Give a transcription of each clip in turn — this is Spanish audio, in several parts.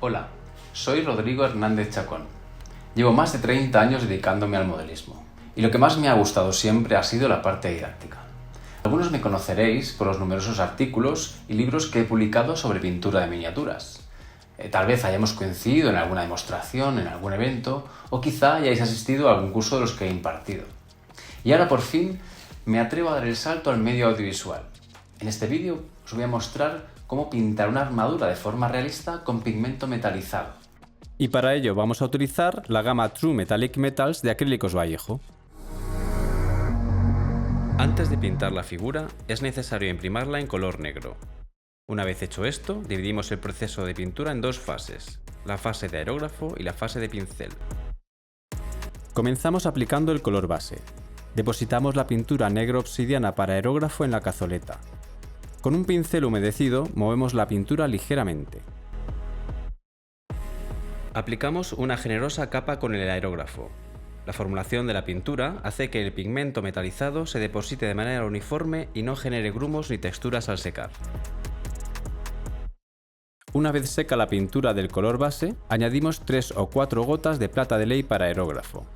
Hola, soy Rodrigo Hernández Chacón. Llevo más de 30 años dedicándome al modelismo y lo que más me ha gustado siempre ha sido la parte didáctica. Algunos me conoceréis por los numerosos artículos y libros que he publicado sobre pintura de miniaturas. Tal vez hayamos coincidido en alguna demostración, en algún evento, o quizá hayáis asistido a algún curso de los que he impartido. Y ahora por fin me atrevo a dar el salto al medio audiovisual. En este vídeo os voy a mostrar cómo pintar una armadura de forma realista con pigmento metalizado. Y para ello vamos a utilizar la gama True Metallic Metals de Acrílicos Vallejo. Antes de pintar la figura, es necesario imprimirla en color negro. Una vez hecho esto, dividimos el proceso de pintura en dos fases, la fase de aerógrafo y la fase de pincel. Comenzamos aplicando el color base. Depositamos la pintura negro obsidiana para aerógrafo en la cazoleta. Con un pincel humedecido, movemos la pintura ligeramente. Aplicamos una generosa capa con el aerógrafo. La formulación de la pintura hace que el pigmento metalizado se deposite de manera uniforme y no genere grumos ni texturas al secar. Una vez seca la pintura del color base, añadimos 3 o 4 gotas de plata de ley para aerógrafo.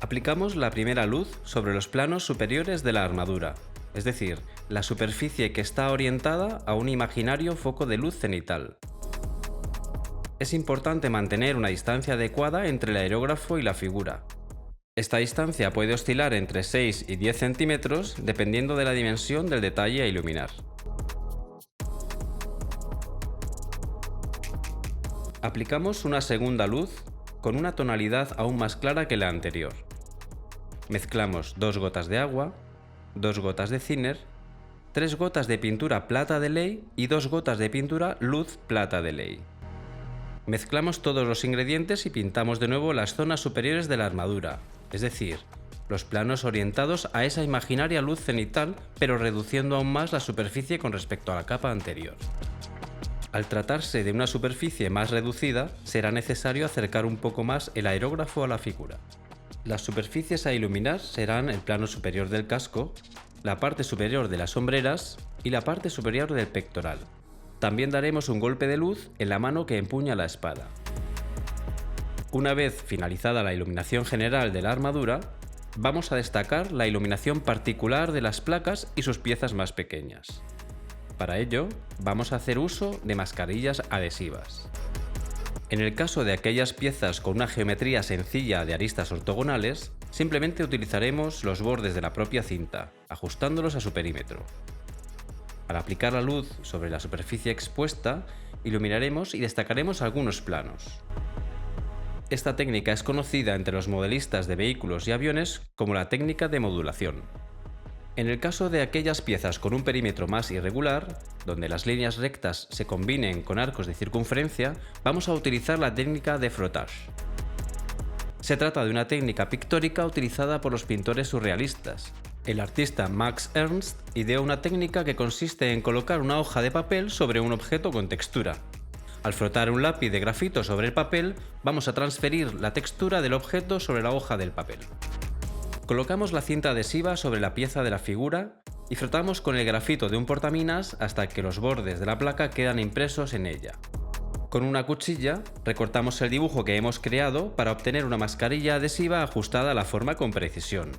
Aplicamos la primera luz sobre los planos superiores de la armadura, es decir, la superficie que está orientada a un imaginario foco de luz cenital. Es importante mantener una distancia adecuada entre el aerógrafo y la figura. Esta distancia puede oscilar entre 6 y 10 centímetros dependiendo de la dimensión del detalle a iluminar. Aplicamos una segunda luz con una tonalidad aún más clara que la anterior. Mezclamos 2 gotas de agua, 2 gotas de thinner, 3 gotas de pintura plata de ley y 2 gotas de pintura luz plata de ley. Mezclamos todos los ingredientes y pintamos de nuevo las zonas superiores de la armadura, es decir, los planos orientados a esa imaginaria luz cenital, pero reduciendo aún más la superficie con respecto a la capa anterior. Al tratarse de una superficie más reducida, será necesario acercar un poco más el aerógrafo a la figura. Las superficies a iluminar serán el plano superior del casco, la parte superior de las sombreras y la parte superior del pectoral. También daremos un golpe de luz en la mano que empuña la espada. Una vez finalizada la iluminación general de la armadura, vamos a destacar la iluminación particular de las placas y sus piezas más pequeñas. Para ello, vamos a hacer uso de mascarillas adhesivas. En el caso de aquellas piezas con una geometría sencilla de aristas ortogonales, simplemente utilizaremos los bordes de la propia cinta, ajustándolos a su perímetro. Al aplicar la luz sobre la superficie expuesta, iluminaremos y destacaremos algunos planos. Esta técnica es conocida entre los modelistas de vehículos y aviones como la técnica de modulación. En el caso de aquellas piezas con un perímetro más irregular, donde las líneas rectas se combinen con arcos de circunferencia, vamos a utilizar la técnica de frottage. Se trata de una técnica pictórica utilizada por los pintores surrealistas. El artista Max Ernst ideó una técnica que consiste en colocar una hoja de papel sobre un objeto con textura. Al frotar un lápiz de grafito sobre el papel, vamos a transferir la textura del objeto sobre la hoja del papel. Colocamos la cinta adhesiva sobre la pieza de la figura y frotamos con el grafito de un portaminas hasta que los bordes de la placa quedan impresos en ella. Con una cuchilla recortamos el dibujo que hemos creado para obtener una mascarilla adhesiva ajustada a la forma con precisión.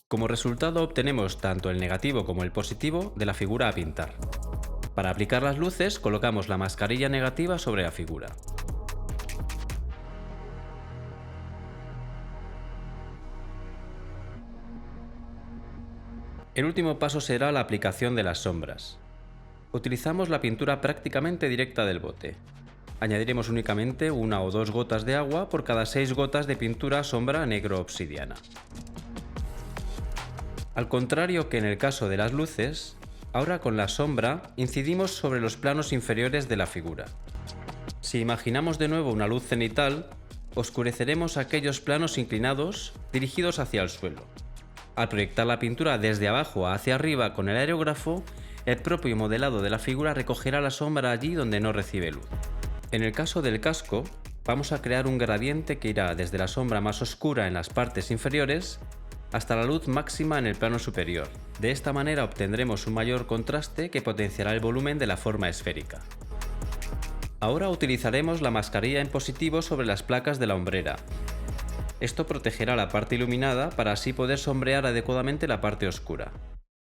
Como resultado obtenemos tanto el negativo como el positivo de la figura a pintar. Para aplicar las luces colocamos la mascarilla negativa sobre la figura. El último paso será la aplicación de las sombras. Utilizamos la pintura prácticamente directa del bote. Añadiremos únicamente 1 o 2 gotas de agua por cada 6 gotas de pintura sombra negro obsidiana. Al contrario que en el caso de las luces, ahora con la sombra incidimos sobre los planos inferiores de la figura. Si imaginamos de nuevo una luz cenital, oscureceremos aquellos planos inclinados dirigidos hacia el suelo. Al proyectar la pintura desde abajo hacia arriba con el aerógrafo, el propio modelado de la figura recogerá la sombra allí donde no recibe luz. En el caso del casco, vamos a crear un gradiente que irá desde la sombra más oscura en las partes inferiores hasta la luz máxima en el plano superior. De esta manera obtendremos un mayor contraste que potenciará el volumen de la forma esférica. Ahora utilizaremos la mascarilla en positivo sobre las placas de la hombrera. Esto protegerá la parte iluminada para así poder sombrear adecuadamente la parte oscura.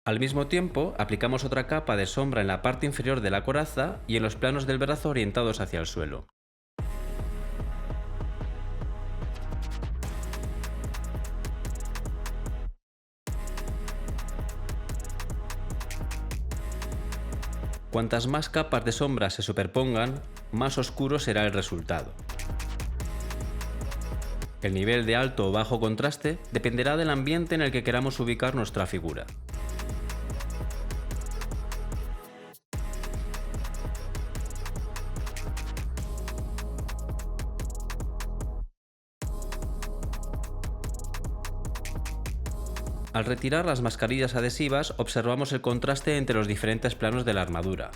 Al mismo tiempo, aplicamos otra capa de sombra en la parte inferior de la coraza y en los planos del brazo orientados hacia el suelo. Cuantas más capas de sombra se superpongan, más oscuro será el resultado. El nivel de alto o bajo contraste dependerá del ambiente en el que queramos ubicar nuestra figura. Al retirar las mascarillas adhesivas, observamos el contraste entre los diferentes planos de la armadura.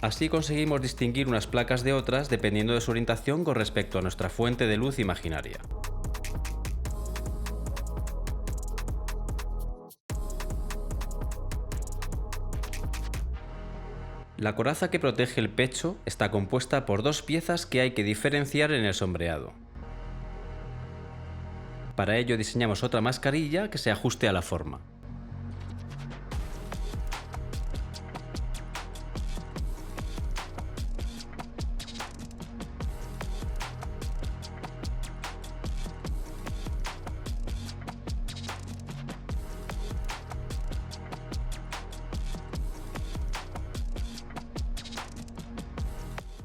Así conseguimos distinguir unas placas de otras dependiendo de su orientación con respecto a nuestra fuente de luz imaginaria. La coraza que protege el pecho está compuesta por dos piezas que hay que diferenciar en el sombreado. Para ello diseñamos otra mascarilla que se ajuste a la forma.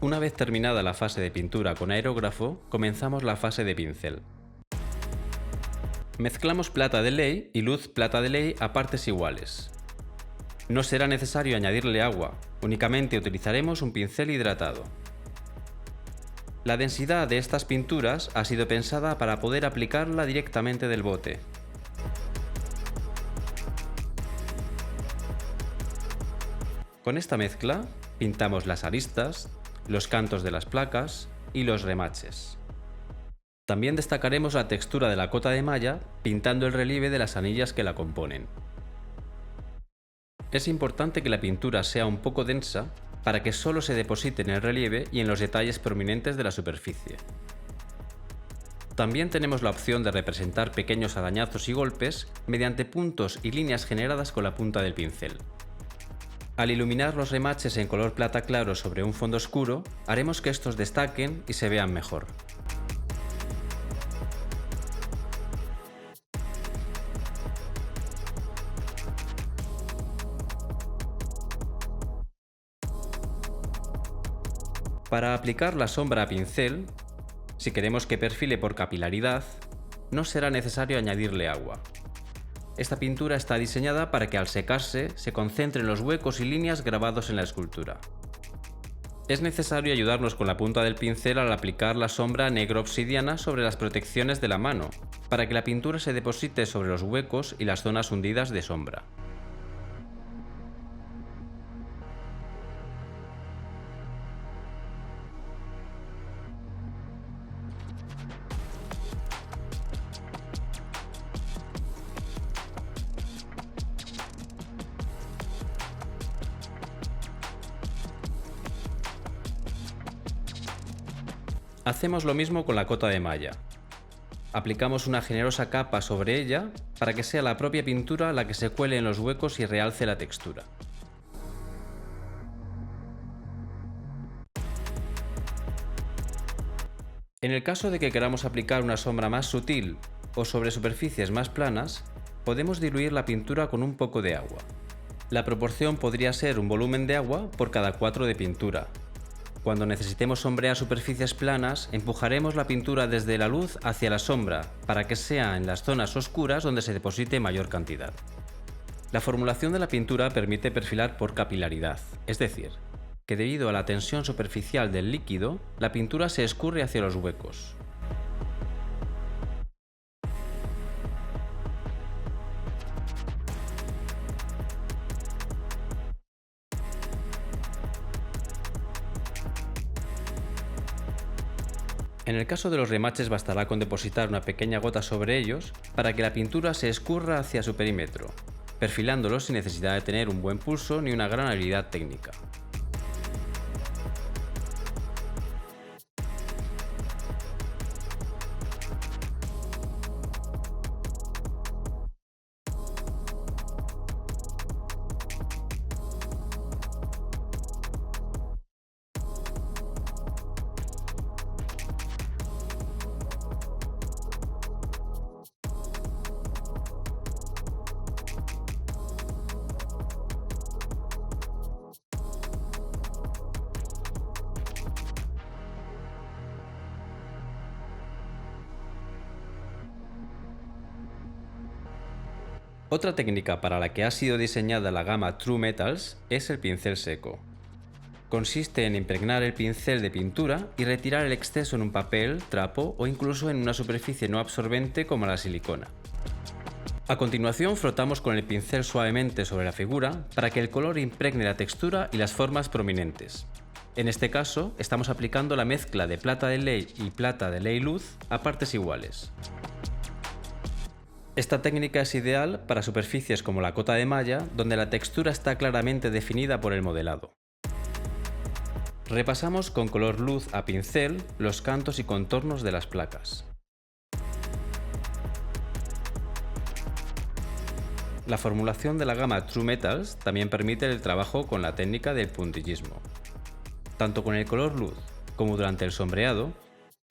Una vez terminada la fase de pintura con aerógrafo, comenzamos la fase de pincel. Mezclamos plata de ley y luz plata de ley a partes iguales. No será necesario añadirle agua, únicamente utilizaremos un pincel hidratado. La densidad de estas pinturas ha sido pensada para poder aplicarla directamente del bote. Con esta mezcla, pintamos las aristas, los cantos de las placas y los remaches. También destacaremos la textura de la cota de malla pintando el relieve de las anillas que la componen. Es importante que la pintura sea un poco densa para que solo se deposite en el relieve y en los detalles prominentes de la superficie. También tenemos la opción de representar pequeños arañazos y golpes mediante puntos y líneas generadas con la punta del pincel. Al iluminar los remaches en color plata claro sobre un fondo oscuro, haremos que estos destaquen y se vean mejor. Para aplicar la sombra a pincel, si queremos que perfile por capilaridad, no será necesario añadirle agua. Esta pintura está diseñada para que al secarse se concentren los huecos y líneas grabados en la escultura. Es necesario ayudarnos con la punta del pincel al aplicar la sombra negro obsidiana sobre las protecciones de la mano, para que la pintura se deposite sobre los huecos y las zonas hundidas de sombra. Hacemos lo mismo con la cota de malla. Aplicamos una generosa capa sobre ella para que sea la propia pintura la que se cuele en los huecos y realce la textura. En el caso de que queramos aplicar una sombra más sutil o sobre superficies más planas, podemos diluir la pintura con un poco de agua. La proporción podría ser un volumen de agua por cada 4 de pintura. Cuando necesitemos sombrear superficies planas, empujaremos la pintura desde la luz hacia la sombra, para que sea en las zonas oscuras donde se deposite mayor cantidad. La formulación de la pintura permite perfilar por capilaridad, es decir, que debido a la tensión superficial del líquido, la pintura se escurre hacia los huecos. En el caso de los remaches bastará con depositar una pequeña gota sobre ellos para que la pintura se escurra hacia su perímetro, perfilándolos sin necesidad de tener un buen pulso ni una gran habilidad técnica. Otra técnica para la que ha sido diseñada la gama True Metals es el pincel seco. Consiste en impregnar el pincel de pintura y retirar el exceso en un papel, trapo o incluso en una superficie no absorbente como la silicona. A continuación frotamos con el pincel suavemente sobre la figura para que el color impregne la textura y las formas prominentes. En este caso, estamos aplicando la mezcla de plata de ley y plata de ley luz a partes iguales. Esta técnica es ideal para superficies como la cota de malla, donde la textura está claramente definida por el modelado. Repasamos con color luz a pincel los cantos y contornos de las placas. La formulación de la gama True Metals también permite el trabajo con la técnica del puntillismo. Tanto con el color luz como durante el sombreado,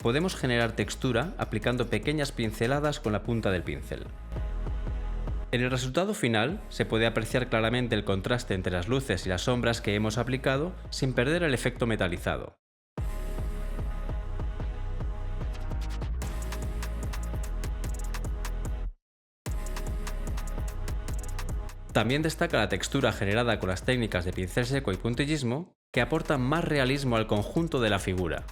podemos generar textura aplicando pequeñas pinceladas con la punta del pincel. En el resultado final se puede apreciar claramente el contraste entre las luces y las sombras que hemos aplicado sin perder el efecto metalizado. También destaca la textura generada con las técnicas de pincel seco y puntillismo, que aportan más realismo al conjunto de la figura.